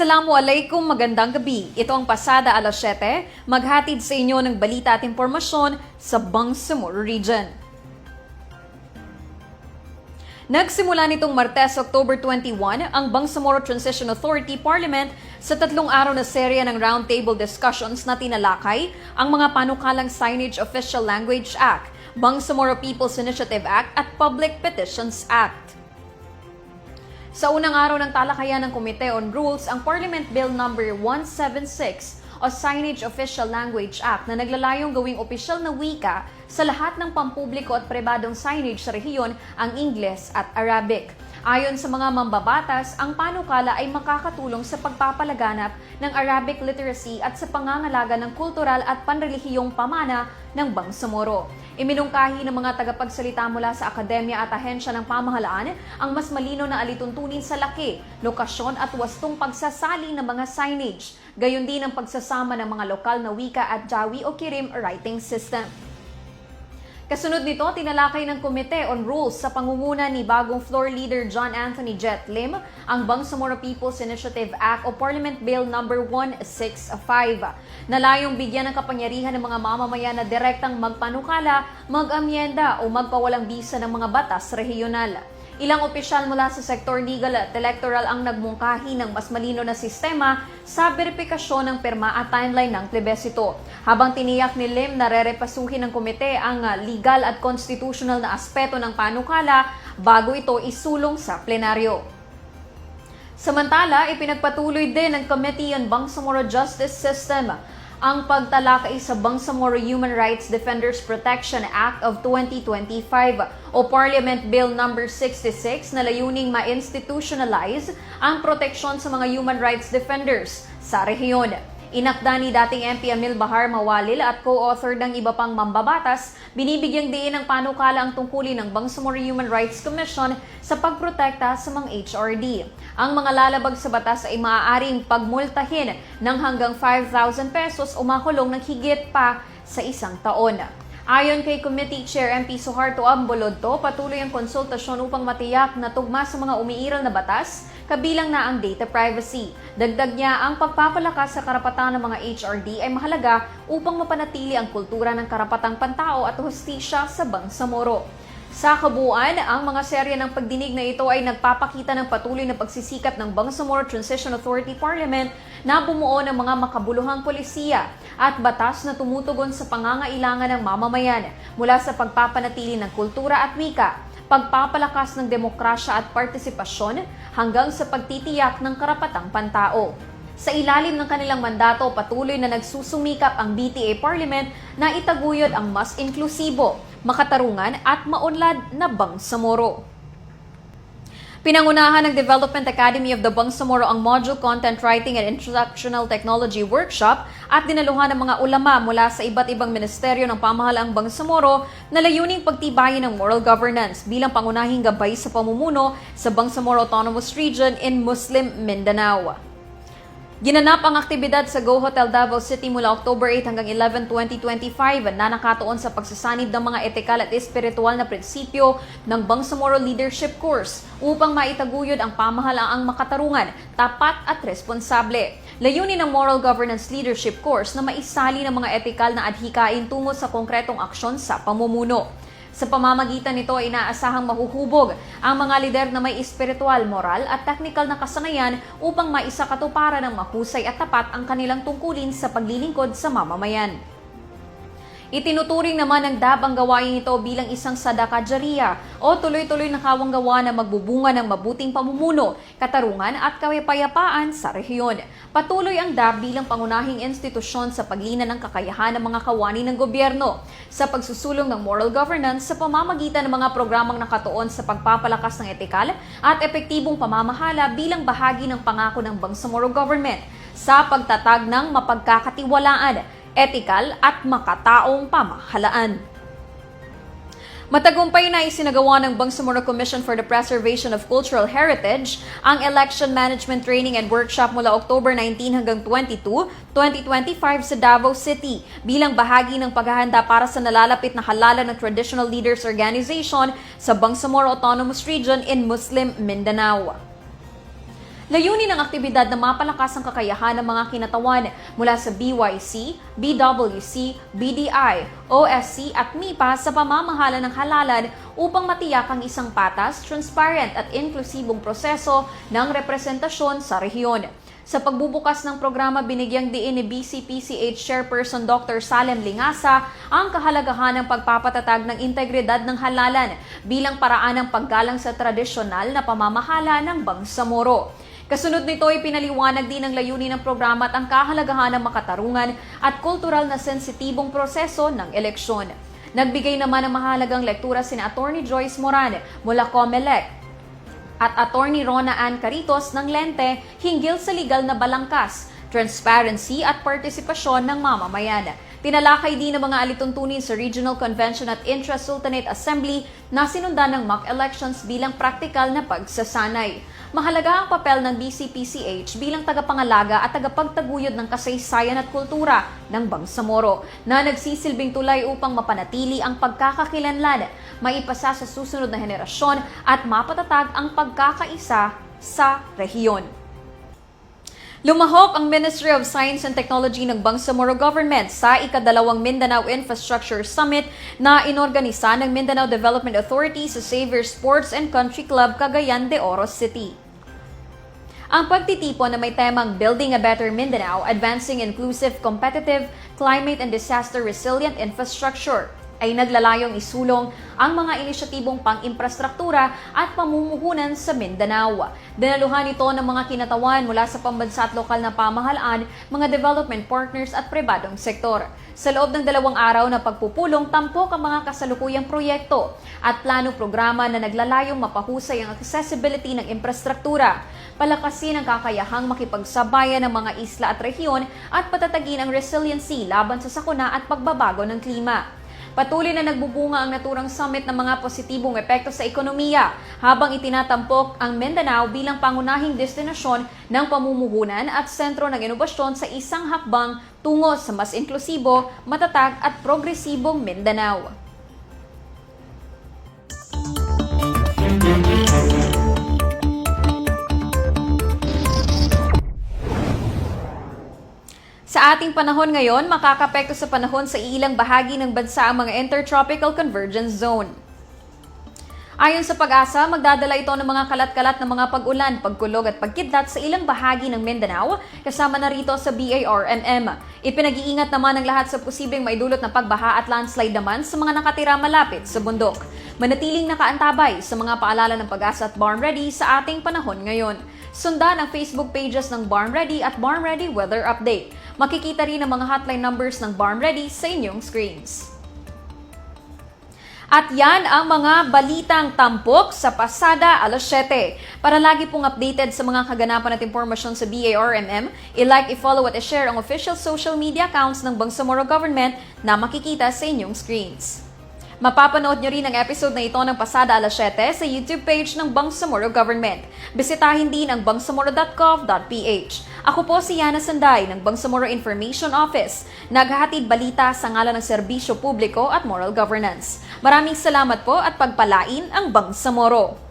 Assalamualaikum, magandang gabi. Ito ang pasada alas 7, maghatid sa inyo ng balita at impormasyon sa Bangsamoro Region. Nagsimula nitong Martes, October 21, ang Bangsamoro Transition Authority Parliament sa 3 araw na serya ng roundtable discussions na tinalakay ang mga panukalang Signage Official Language Act, Bangsamoro People's Initiative Act at Public Petitions Act. Sa unang araw ng talakayan ng Komite on Rules, ang Parliament Bill No. 176 o Signage Official Language Act na naglalayong gawing opisyal na wika sa lahat ng pampubliko at pribadong signage sa rehiyon ang Ingles at Arabic. Ayon sa mga mambabatas, ang panukala ay makakatulong sa pagpapalaganap ng Arabic literacy at sa pangangalaga ng kultural at panrelihiyong pamana ng Bangsamoro. Iminungkahi ng mga tagapagsalita mula sa akademya at ahensya ng pamahalaan ang mas malino na alituntunin sa laki, lokasyon at wastong pagsasali ng mga signage, gayon din ang pagsasama ng mga lokal na wika at Jawi o Kirim writing system. Kasunod nito, tinalakay ng Komite on Rules sa pangunguna ni bagong floor leader John Anthony Jet Lim ang Bangsamoro People's Initiative Act o Parliament Bill No. 165 na layong bigyan ng kapangyarihan ng mga mamamayan na direktang magpanukala, mag-amyenda o magpawalang bisa ng mga batas rehiyonal. Ilang opisyal mula sa sektor legal at electoral ang nagmungkahi ng mas malino na sistema sa beripikasyon ng pirma at timeline ng plebisito. Habang tiniyak ni Lim na rerepasuhin ng komite ang legal at constitutional na aspeto ng panukala bago ito isulong sa plenaryo. Samantala, ipinagpatuloy din ng Committee on Bangsamoro Justice System ang pagtalakay sa Bangsamoro Human Rights Defenders Protection Act of 2025 o Parliament Bill No. 66 na layuning ma-institutionalize ang proteksyon sa mga human rights defenders sa rehiyon. Inakda ni dating MP Amil Bahar Mawalil at co-author ng iba pang mambabatas, binibigyang diin ng panukala ang tungkulin ng Bangsamoro Human Rights Commission sa pagprotekta sa mga HRD. Ang mga lalabag sa batas ay maaaring pagmultahin ng hanggang 5,000 pesos o makulong ng higit pa sa 1 taon. Ayon kay Committee Chair MP Suharto Ambolodto, patuloy ang konsultasyon upang matiyak na tugma sa mga umiiral na batas, kabilang na ang data privacy. Dagdag niya, ang pagpapalakas sa karapatan ng mga HRD ay mahalaga upang mapanatili ang kultura ng karapatang pantao at hustisya sa Bangsamoro. Sa kabuuan, ang mga serya ng pagdinig na ito ay nagpapakita ng patuloy na pagsisikap ng Bangsamoro Transition Authority Parliament na bumuo ng mga makabuluhang polisiya at batas na tumutugon sa pangangailangan ng mamamayan mula sa pagpapanatili ng kultura at wika, pagpapalakas ng demokrasya at partisipasyon hanggang sa pagtitiyak ng karapatang pantao. Sa ilalim ng kanilang mandato, patuloy na nagsusumikap ang BTA Parliament na itaguyod ang mas inklusibo, makatarungan at maunlad na Bangsamoro. Pinangunahan ng Development Academy of the Bangsamoro ang Module Content Writing and Instructional Technology Workshop at dinaluhan ng mga ulama mula sa iba't ibang ministeryo ng pamahalaang Bangsamoro na layuning pagtibayin ng moral governance bilang pangunahing gabay sa pamumuno sa Bangsamoro Autonomous Region in Muslim Mindanao. Ginanap ang aktibidad sa Go Hotel Davao City mula October 8 hanggang 11, 2025 na nakatuon sa pagsasanib ng mga etikal at espiritual na prinsipyo ng Bangsamoro Leadership Course upang maitaguyod ang pamahalaang makatarungan, tapat at responsable. Layunin ng Moral Governance Leadership Course na maisali ng mga etikal na adhikain tungo sa konkretong aksyon sa pamumuno. Sa pamamagitan nito ay inaasahang mahuhubog ang mga lider na may espiritual, moral at technical na kasanayan upang maisakatuparan ng mahusay at tapat ang kanilang tungkulin sa paglilingkod sa mamamayan. Itinuturing naman ng DAB ang gawain ito bilang isang sadaka jariya o tuloy-tuloy na kawanggawa na magbubunga ng mabuting pamumuno, katarungan at kapayapaan sa rehiyon. Patuloy ang DAB bilang pangunahing institusyon sa paglina ng kakayahan ng mga kawani ng gobyerno sa pagsusulong ng moral governance sa pamamagitan ng mga programang nakatuon sa pagpapalakas ng etikal at epektibong pamamahala bilang bahagi ng pangako ng Bangsamoro Government sa pagtatag ng mapagkakatiwalaan, etikal at makataong pamahalaan. Matagumpay na isinagawa ng Bangsamoro Commission for the Preservation of Cultural Heritage ang Election Management Training and Workshop mula October 19 hanggang 22, 2025 sa Davao City bilang bahagi ng paghahanda para sa nalalapit na halalan ng Traditional Leaders Organization sa Bangsamoro Autonomous Region in Muslim Mindanao. Layunin ng aktibidad na mapalakas ang kakayahan ng mga kinatawan mula sa BYC, BWC, BDI, OSC at MIPA sa pamamahala ng halalan upang matiyak ang isang patas, transparent at inklusibong proseso ng representasyon sa rehiyon. Sa pagbubukas ng programa, binigyang diin ni BCPCH Chairperson Dr. Salem Lingasa ang kahalagahan ng pagpapatatag ng integridad ng halalan bilang paraan ng paggalang sa tradisyonal na pamamahala ng Bangsamoro. Kasunod nito ay pinaliwanag din ang layunin ng programa at ang kahalagahan ng makatarungan at kultural na sensitibong proseso ng eleksyon. Nagbigay naman ng mahalagang lektura sina Attorney Joyce Moran mula COMELEC at Attorney Rona Ann Caritos ng Lente hinggil sa legal na balangkas, transparency at partisipasyon ng mamamayan. Tinalakay din ng mga alituntunin sa Regional Convention at Intra-Sultanate Assembly na sinundan ng mock elections bilang praktikal na pagsasanay. Mahalaga ang papel ng BCPCH bilang tagapangalaga at tagapagtaguyod ng kasaysayan at kultura ng Bangsamoro na nagsisilbing tulay upang mapanatili ang pagkakakilanlan, maipasa sa susunod na henerasyon at mapatatag ang pagkakaisa sa rehiyon. Lumahok ang Ministry of Science and Technology ng Bangsamoro Government sa ika-2 Mindanao Infrastructure Summit na inorganisa ng Mindanao Development Authority sa Xavier Sports and Country Club, Cagayan de Oro City. Ang pagtitipon na may temang Building a Better Mindanao, Advancing Inclusive, Competitive, Climate and Disaster Resilient Infrastructure ay naglalayong isulong ang mga inisyatibong pang-infrastruktura at pamumuhunan sa Mindanao. Dinaluhan ito ng mga kinatawan mula sa pambansa at lokal na pamahalaan, mga development partners at pribadong sektor. Sa loob ng 2 araw na pagpupulong, tampok ang mga kasalukuyang proyekto at plano-programa na naglalayong mapahusay ang accessibility ng infrastruktura, palakasin ang kakayahang makipagsabayan ng mga isla at rehiyon at patatagin ang resiliency laban sa sakuna at pagbabago ng klima. Patuloy na nagbubunga ang naturang summit ng mga positibong epekto sa ekonomiya habang itinatampok ang Mindanao bilang pangunahing destinasyon ng pamumuhunan at sentro ng inobasyon sa isang hakbang tungo sa mas inklusibo, matatag at progresibong Mindanao. Sa ating panahon ngayon, makakapekto sa panahon sa ilang bahagi ng bansa ang mga Intertropical Convergence Zone. Ayon sa Pag-asa, magdadala ito ng mga kalat-kalat na mga pag-ulan, pagkulog at pagkidlat sa ilang bahagi ng Mindanao, kasama na rito sa BARMM. Ipinag-iingat naman ng lahat sa posibleng maidulot na pagbaha at landslide naman sa mga nakatira malapit sa bundok. Manatiling nakaantabay sa mga paalala ng Pag-asa at Barn Ready sa ating panahon ngayon. Sundan ang Facebook pages ng Barn Ready at Barn Ready Weather Update. Makikita rin ang mga hotline numbers ng Barn Ready sa inyong screens. At yan ang mga balitang tampok sa pasada alas 7. Para lagi pong updated sa mga kaganapan at impormasyon sa BARMM, i-like, i-follow at i-share ang official social media accounts ng Bangsamoro Government na makikita sa inyong screens. Mapapanood nyo rin ang episode na ito ng pasada alas 7 sa YouTube page ng Bangsamoro Government. Bisitahin din ang bangsamoro.gov.ph. Ako po si Yana Sanday ng Bangsamoro Information Office, naghahatid balita sa ngalan ng serbisyo publiko at moral governance. Maraming salamat po at pagpalain ang Bangsamoro.